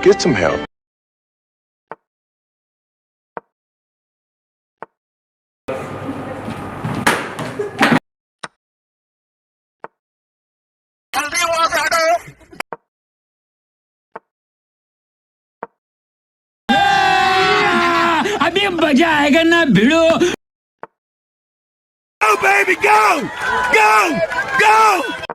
Get some help. अभी मजा आएगा ना भिड़ो. Go, baby, go! Go! Go!